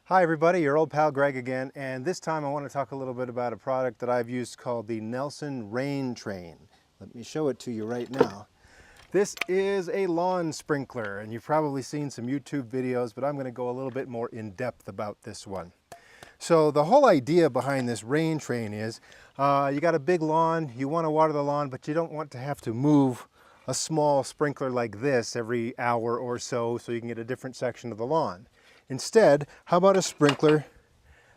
Hi everybody, your old pal Greg again, and this time I want to talk a little bit about a product that I've used called the Nelson Rain Train. Let me show it to you right now. This is a lawn sprinkler, and you've probably seen some YouTube videos, but I'm going to go a little bit more in depth about this one. So the whole idea behind this rain train is you got a big lawn, you want to water the lawn, but you don't want to have to move a small sprinkler like this every hour or so you can get a different section of the lawn. Instead, how about a sprinkler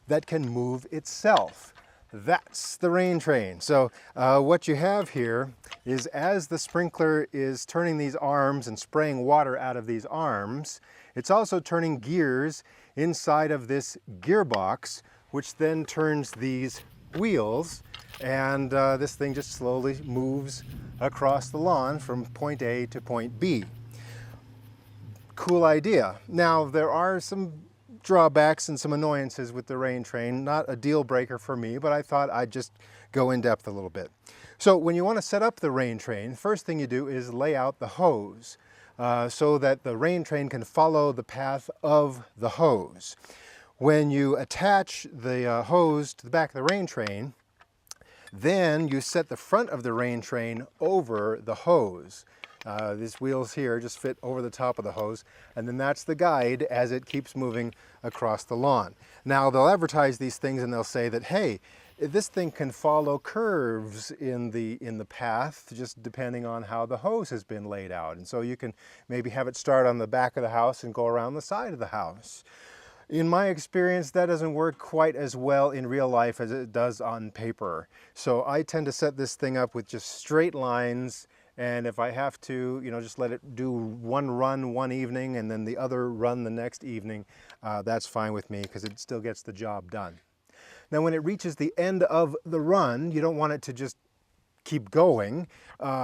that can move itself? That's the rain train. So what you have here is as the sprinkler is turning these arms and spraying water out of these arms, it's also turning gears inside of this gearbox, which then turns these wheels, and this thing just slowly moves across the lawn from point A to point B. Cool idea. Now, there are some drawbacks and some annoyances with the rain train. Not a deal breaker for me, but I thought I'd just go in depth a little bit. So when you want to set up the rain train, first thing you do is lay out the hose so that the rain train can follow the path of the hose. When you attach the hose to the back of the rain train, then you set the front of the rain train over the hose. These wheels here just fit over the top of the hose, and then that's the guide as it keeps moving across the lawn. Now, they'll advertise these things and they'll say that, hey, this thing can follow curves in the path, just depending on how the hose has been laid out. And so you can maybe have it start on the back of the house and go around the side of the house. In my experience, that doesn't work quite as well in real life as it does on paper. So I tend to set this thing up with just straight lines, and if I have to, just let it do one run one evening and then the other run the next evening, that's fine with me because it still gets the job done. Now, when it reaches the end of the run, you don't want it to just keep going.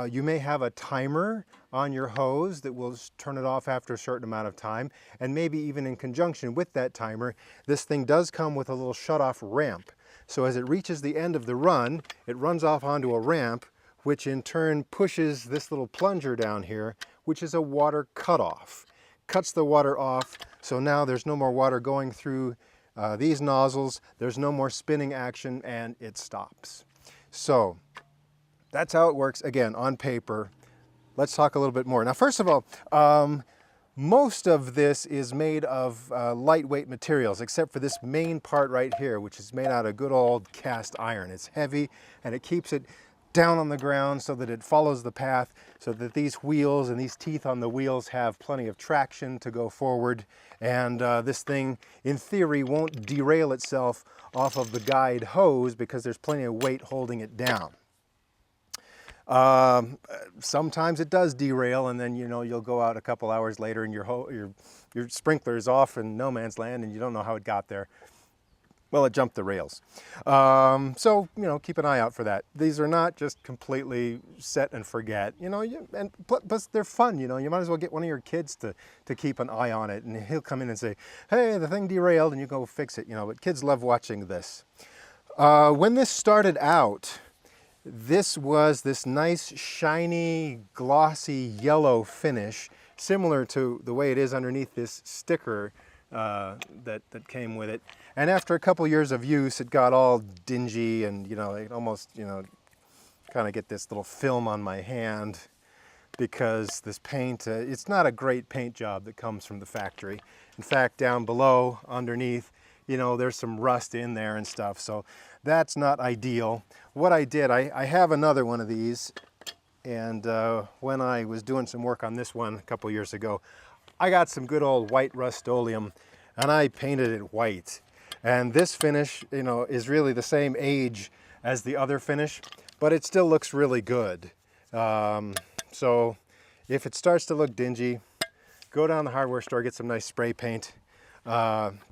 You may have a timer on your hose that will turn it off after a certain amount of time, and maybe even in conjunction with that timer, this thing does come with a little shut-off ramp. So as it reaches the end of the run, it runs off onto a ramp, which in turn pushes this little plunger down here, which is a water cutoff. Cuts the water off, so now there's no more water going through these nozzles, there's no more spinning action, and it stops. So that's how it works, again, on paper. Let's talk a little bit more. Now, first of all, most of this is made of lightweight materials, except for this main part right here, which is made out of good old cast iron. It's heavy, and it keeps it down on the ground so that it follows the path, so that these wheels and these teeth on the wheels have plenty of traction to go forward. And this thing, in theory, won't derail itself off of the guide hose because there's plenty of weight holding it down. Sometimes it does derail, and then you'll go out a couple hours later and your sprinkler is off in no man's land and you don't know how it got there. Well, it jumped the rails. So keep an eye out for that. These are not just completely set and forget, and plus they're fun. You might as well get one of your kids to keep an eye on it, and he'll come in and say, hey, the thing derailed, and you go fix it. But kids love watching this. When this started out, this was this nice, shiny, glossy yellow finish, similar to the way it is underneath this sticker that came with it. And after a couple years of use, it got all dingy, and it almost kind of get this little film on my hand because this paint, it's not a great paint job that comes from the factory. In fact, down below, underneath, there's some rust in there and stuff, so that's not ideal. What I did, I have another one of these, and when I was doing some work on this one a couple years ago, I got some good old white Rust-Oleum, and I painted it white. And this finish, is really the same age as the other finish, but it still looks really good. So if it starts to look dingy, go down to the hardware store, get some nice spray paint,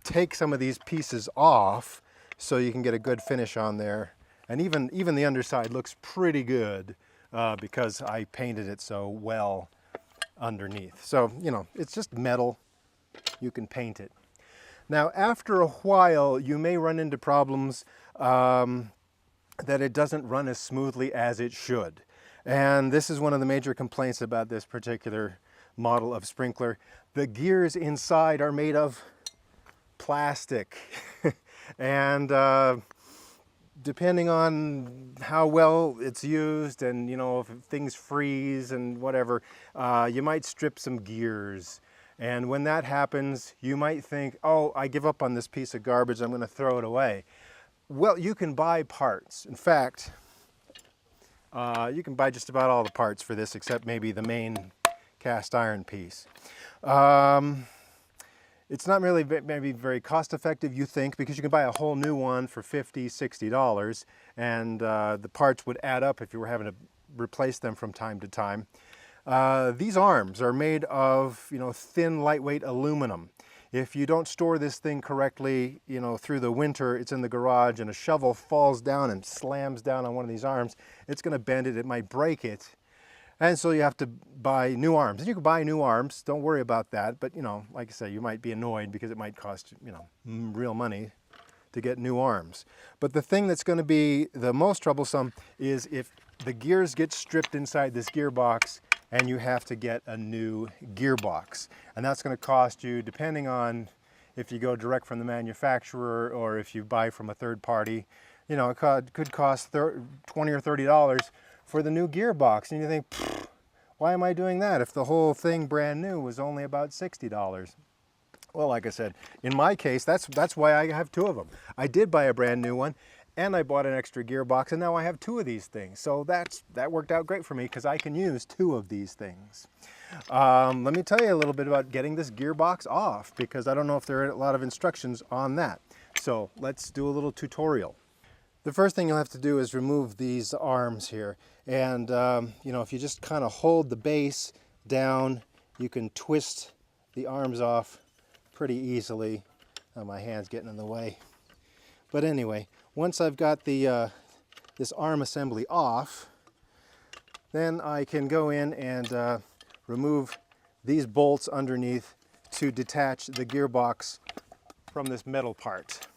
take some of these pieces off so you can get a good finish on there. And even the underside looks pretty good because I painted it so well underneath. So, it's just metal. You can paint it. Now, after a while, you may run into problems that it doesn't run as smoothly as it should. And this is one of the major complaints about this particular model of sprinkler. The gears inside are made of plastic. And depending on how well it's used and, you know, if things freeze and whatever, you might strip some gears. And when that happens, you might think, oh, I give up on this piece of garbage, I'm going to throw it away. Well, you can buy parts. In fact, you can buy just about all the parts for this except maybe the main cast iron piece. It's not really maybe very cost effective, you think, because you can buy a whole new one for $50, $60, and the parts would add up if you were having to replace them from time to time. These arms are made of, you know, thin, lightweight aluminum. If you don't store this thing correctly, you know, through the winter, it's in the garage and a shovel falls down and slams down on one of these arms, it's going to bend it, it might break it. And so you have to buy new arms. And you can buy new arms, don't worry about that. But, you know, like I say, you might be annoyed because it might cost, you know, real money to get new arms. But the thing that's going to be the most troublesome is if the gears get stripped inside this gearbox and you have to get a new gearbox. And that's going to cost you, depending on if you go direct from the manufacturer or if you buy from a third party, you know, it could cost $20 or $30 for the new gearbox. And you think, why am I doing that if the whole thing brand new was only about $60? Well, like I said, in my case, that's why I have two of them. I did buy a brand new one, and I bought an extra gearbox, and now I have two of these things. So that worked out great for me because I can use two of these things. Let me tell you a little bit about getting this gearbox off, because I don't know if there are a lot of instructions on that. So let's do a little tutorial. The first thing you'll have to do is remove these arms here. And, you know, if you just kind of hold the base down, you can twist the arms off pretty easily. Oh, my hand's getting in the way. But anyway, once I've got the this arm assembly off, then I can go in and remove these bolts underneath to detach the gearbox from this metal part.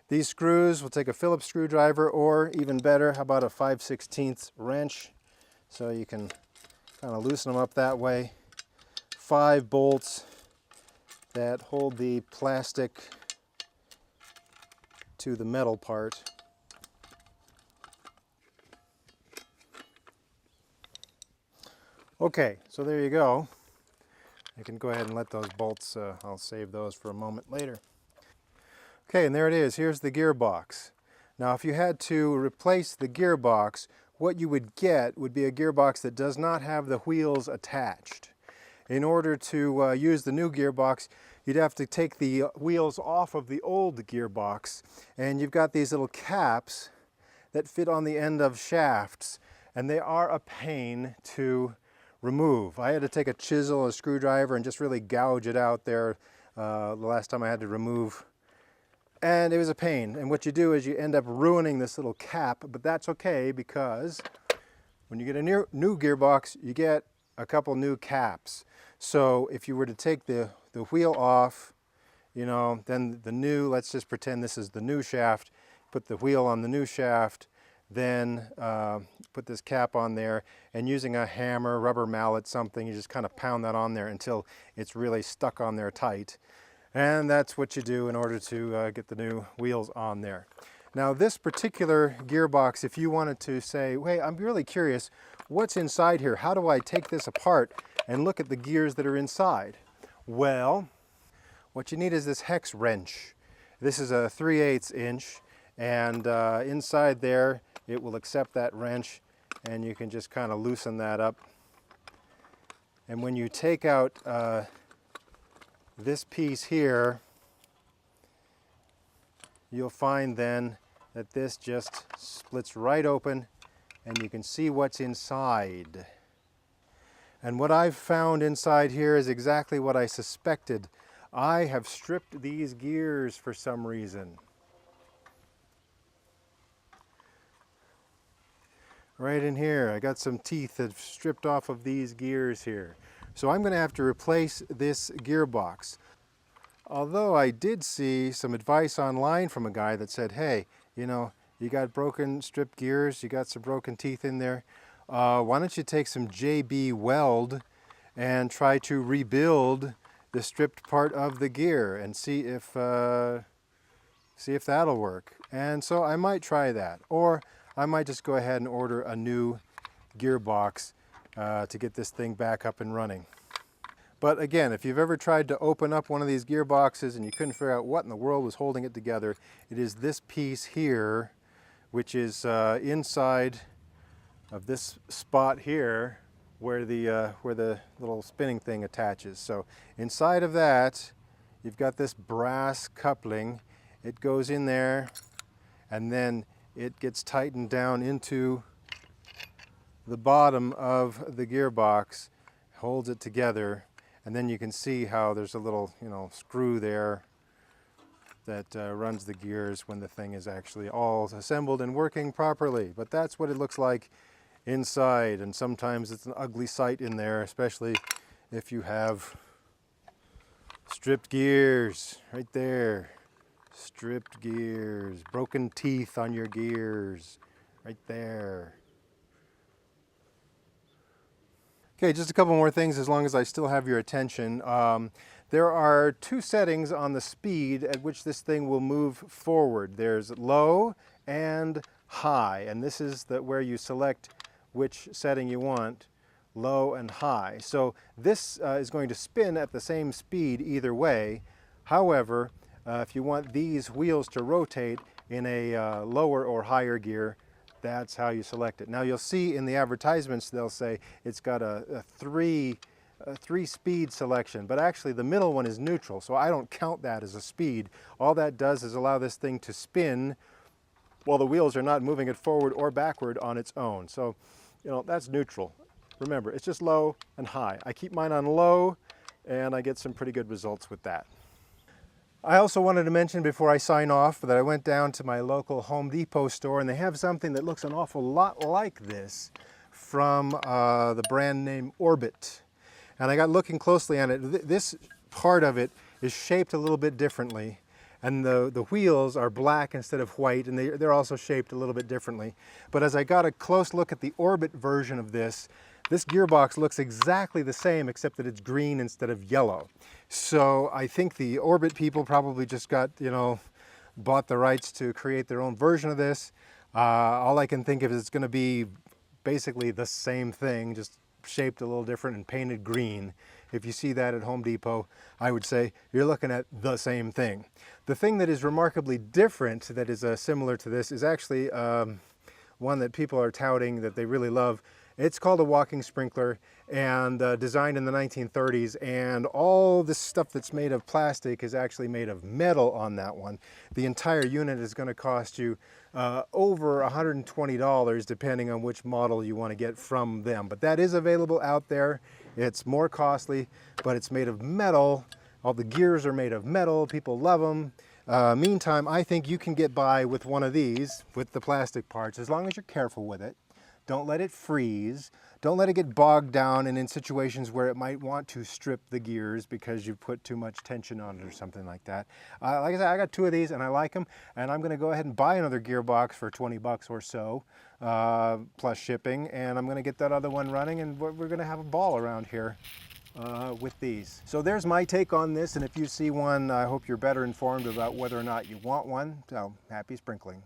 These screws, will take a Phillips screwdriver, or even better, how about a 5/16 wrench? So you can kind of loosen them up that way. 5 bolts that hold the plastic to the metal part. Okay, so there you go. You can go ahead and let those bolts, I'll save those for a moment later. Okay, and there it is. Here's the gearbox. Now, if you had to replace the gearbox, what you would get would be a gearbox that does not have the wheels attached. In order to use the new gearbox, you'd have to take the wheels off of the old gearbox, and you've got these little caps that fit on the end of shafts, and they are a pain to remove. I had to take a chisel, a screwdriver, and just really gouge it out there the last time I had to remove. And it was a pain. And what you do is you end up ruining this little cap, but that's okay, because when you get a new gearbox, you get a couple new caps. So if you were to take the wheel off, you know, then the new, let's just pretend this is the new shaft, put the wheel on the new shaft, then put this cap on there, and using a hammer, rubber mallet, something, you just kind of pound that on there until it's really stuck on there tight. And that's what you do in order to get the new wheels on there. Now, this particular gearbox, if you wanted to say, hey, I'm really curious, what's inside here? How do I take this apart and look at the gears that are inside? Well, what you need is this hex wrench. This is a 3/8 inch, and inside there, it will accept that wrench, and you can just kind of loosen that up. And when you take out this piece here, you'll find then that this just splits right open, and you can see what's inside. And what I've found inside here is exactly what I suspected. I have stripped these gears for some reason. Right in here, I got some teeth that stripped off of these gears here. So I'm going to have to replace this gearbox. Although I did see some advice online from a guy that said, hey, you know, you got broken stripped gears, you got some broken teeth in there. Why don't you take some JB weld and try to rebuild the stripped part of the gear and see if that'll work. And so I might try that, or I might just go ahead and order a new gearbox to get this thing back up and running. But again, if you've ever tried to open up one of these gearboxes and you couldn't figure out what in the world was holding it together, it is this piece here, which is inside of this spot here where the little spinning thing attaches. So inside of that, you've got this brass coupling. It goes in there, and then it gets tightened down into the bottom of the gearbox, holds it together. And then you can see how there's a little, screw there that runs the gears when the thing is actually all assembled and working properly. But that's what it looks like inside, and sometimes it's an ugly sight in there, especially if you have stripped gears right there. Stripped gears, broken teeth on your gears right there. Okay, just a couple more things as long as I still have your attention. There are two settings on the speed at which this thing will move forward. There's low and high, and this is where you select which setting you want, low and high. So this is going to spin at the same speed either way. However, if you want these wheels to rotate in a lower or higher gear, that's how you select it. Now you'll see in the advertisements they'll say it's got a three speed selection, but actually the middle one is neutral, so I don't count that as a speed. All that does is allow this thing to spin while the wheels are not moving it forward or backward on its own. So, that's neutral. Remember, it's just low and high. I keep mine on low, and I get some pretty good results with that. I also wanted to mention before I sign off that I went down to my local Home Depot store, and they have something that looks an awful lot like this from the brand name Orbit. And I got looking closely on it. This part of it is shaped a little bit differently, and the wheels are black instead of white, and they're also shaped a little bit differently. But as I got a close look at the Orbit version of this gearbox looks exactly the same, except that it's green instead of yellow. So I think the Orbit people probably just got, bought the rights to create their own version of this. All I can think of is it's going to be basically the same thing, just shaped a little different and painted green. If you see that at Home Depot, I would say you're looking at the same thing. The thing that is remarkably different that is similar to this is actually one that people are touting that they really love. It's called a walking sprinkler, and designed in the 1930s, and all this stuff that's made of plastic is actually made of metal on that one. The entire unit is going to cost you over $120 depending on which model you want to get from them. But that is available out there. It's more costly, but it's made of metal. All the gears are made of metal. People love them. Meantime, I think you can get by with one of these with the plastic parts as long as you're careful with it. Don't let it freeze. Don't let it get bogged down and in situations where it might want to strip the gears because you put too much tension on it or something like that. Like I said, I got two of these and I like them, and I'm going to go ahead and buy another gearbox for 20 bucks or so, plus shipping, and I'm going to get that other one running, and we're going to have a ball around here with these. So there's my take on this, and if you see one, I hope you're better informed about whether or not you want one. So happy sprinkling.